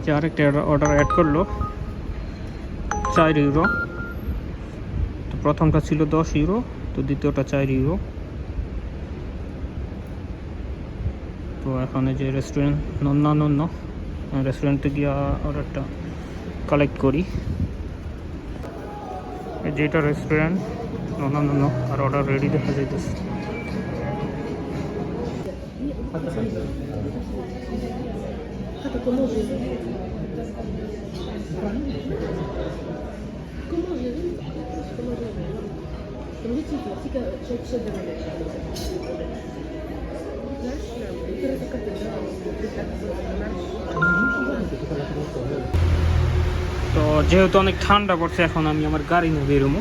যে আরেকটা order add করলো 4 ইউরো। তো প্রথমটা ছিল 10 ইউরো, তো দ্বিতীয়টা 4 ইউরো। তো এখন এই যে রেস্টুরেন্ট নন্য রেস্টুরেন্টে গিয়ে অর্ডারটা কালেক্ট করি। যেটা রেস্টুরেন্ট নন্য আর অর্ডার রেডি দেখা যাইতেছে। তো যেহেতু অনেক ঠান্ডা পড়ছে, এখন আমি আমার গাড়ি নিয়ে বেরোবো,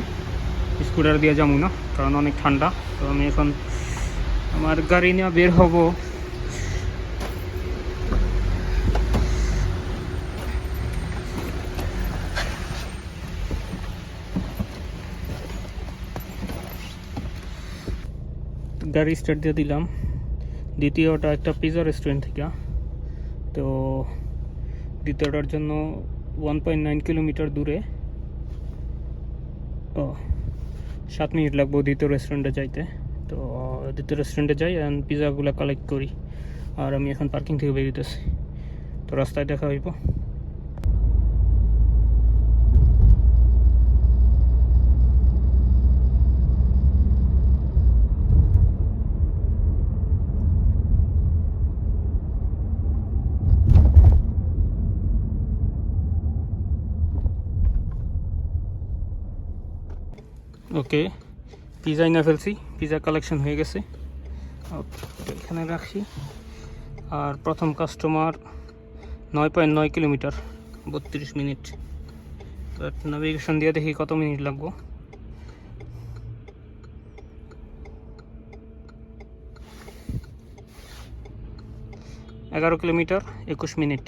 স্কুটার দিয়ে যাবো না, কারণ অনেক ঠান্ডা। তো আমি এখন আমার গাড়ি নিয়ে বের হব। গাড়ি স্টার্ট দিয়ে দিলাম। দ্বিতীয়টা একটা পিৎজা রেস্টুরেন্ট থেকে। তো দ্বিতীয়টার জন্য 1.9 কিলোমিটার দূরে। 7 মিনিট লাগবো দ্বিতীয় রেস্টুরেন্টে যাইতে। তো দ্বিতীয় রেস্টুরেন্টে যাই অ্যান্ড পিৎজাগুলো কালেক্ট করি। আর আমি এখন পার্কিং থেকে বেরিয়েতেছি, তো রাস্তায় দেখা হইব। ওকে, পিৎজা এনে ফেলছি, পিৎজা কালেকশন হয়ে গেছে। ওকে, এখানে রাখি। আর প্রথম কাস্টমার 9.9 কিলোমিটার 32 মিনিট। তো নেভিগেশন দিয়ে দেখি কত মিনিট লাগবো। এগারো কিলোমিটার 21 মিনিট।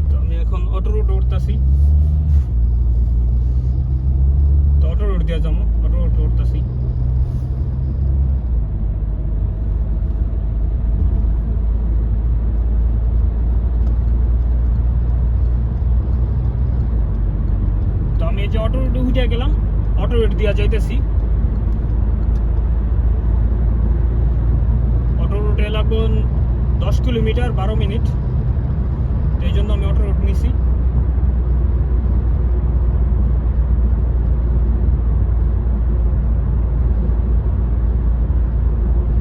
তো আমি এখন অটো রুট উঠতেছি। তো অটো রুট দিয়ে যাবো, অটো রুট উঠতেছি। তো আমি এই যে অটো রুটে উঠে গেলাম, অটো রুট দিয়ে যাইতেছি। অটো রুটে লাগবো 10 কিলোমিটার 12 মিনিট। তো এই জন্য আমি অটো রুট নিছি।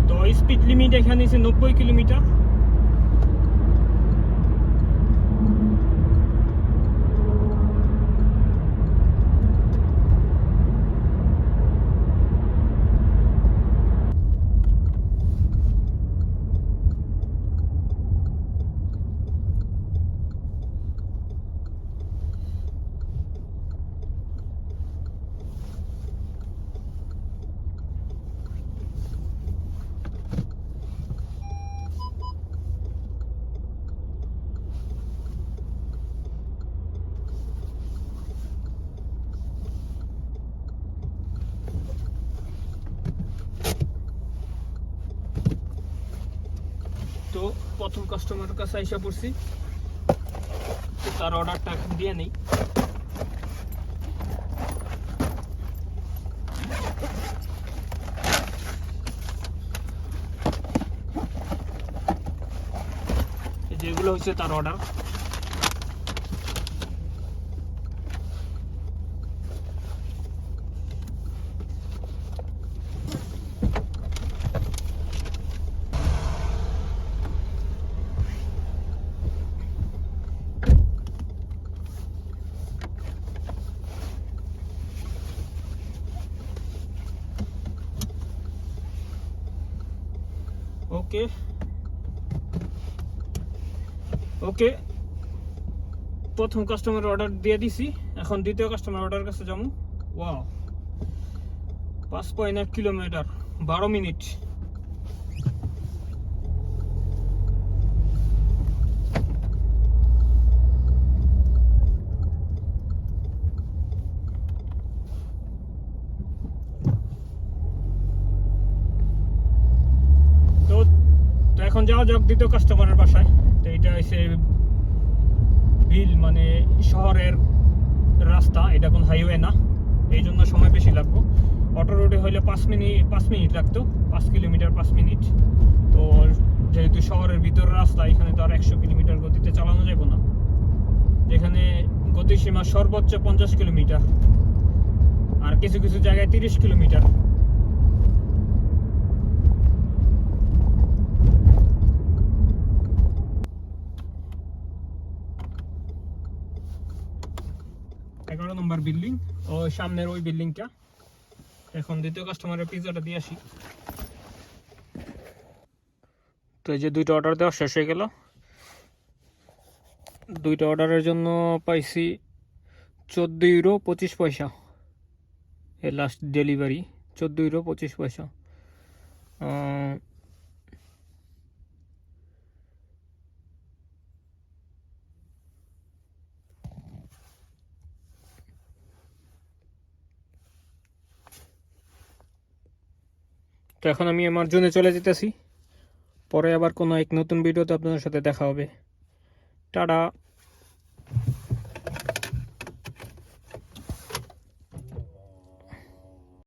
তো স্পিড লিমিট এখানে আছে 90 কিলোমিটার। তো প্রথম কাস্টমারের কাছে আইসা পড়ছি, তার অর্ডারটা দিয়ে নেই। যেগুলো হচ্ছে তার অর্ডার। ওকে ওকে, প্রথম কাস্টমার অর্ডার দিয়ে দিছি, এখন দ্বিতীয় কাস্টমার অর্ডার কাছে যাবো। Wow, 5.1 kilometre 12 minute. এখন যাওয়া যাক দ্বিতীয় কাস্টমারের বাসায়। তো এটা হচ্ছে বিল, মানে শহরের রাস্তা, এটা কোন হাইওয়ে না, এই জন্য সময় বেশি লাগবে। অটো রোডে হইলে 5 মিনিট লাগতো, 5 কিলোমিটার 5 মিনিট। তো যেহেতু শহরের ভিতরের রাস্তা, এখানে তো আর 100 কিলোমিটার গতিতে চালানো যাবে না, যেখানে গতিসীমা সর্বোচ্চ 50 কিলোমিটার, আর কিছু কিছু জায়গায় 30 কিলোমিটার। এগারো নম্বর বিল্ডিং, ওই সামনের ওই বিল্ডিংটা। এখন দ্বিতীয় কাস্টমারের পিৎজাটা দিয়ে আসি। তো এই যে দুইটা অর্ডার দেওয়া শেষ হয়ে গেল। দুইটা অর্ডারের জন্য পাইছি 14 ইউরো 25 পয়সা। এর লাস্ট ডেলিভারি 14 ইউরো 25 পয়সা। তো এখন আমি আমার জোনে চলে যেতেছি, পরে আবার কোনো এক নতুন ভিডিওতে আপনাদের সাথে দেখা হবে। টাটা।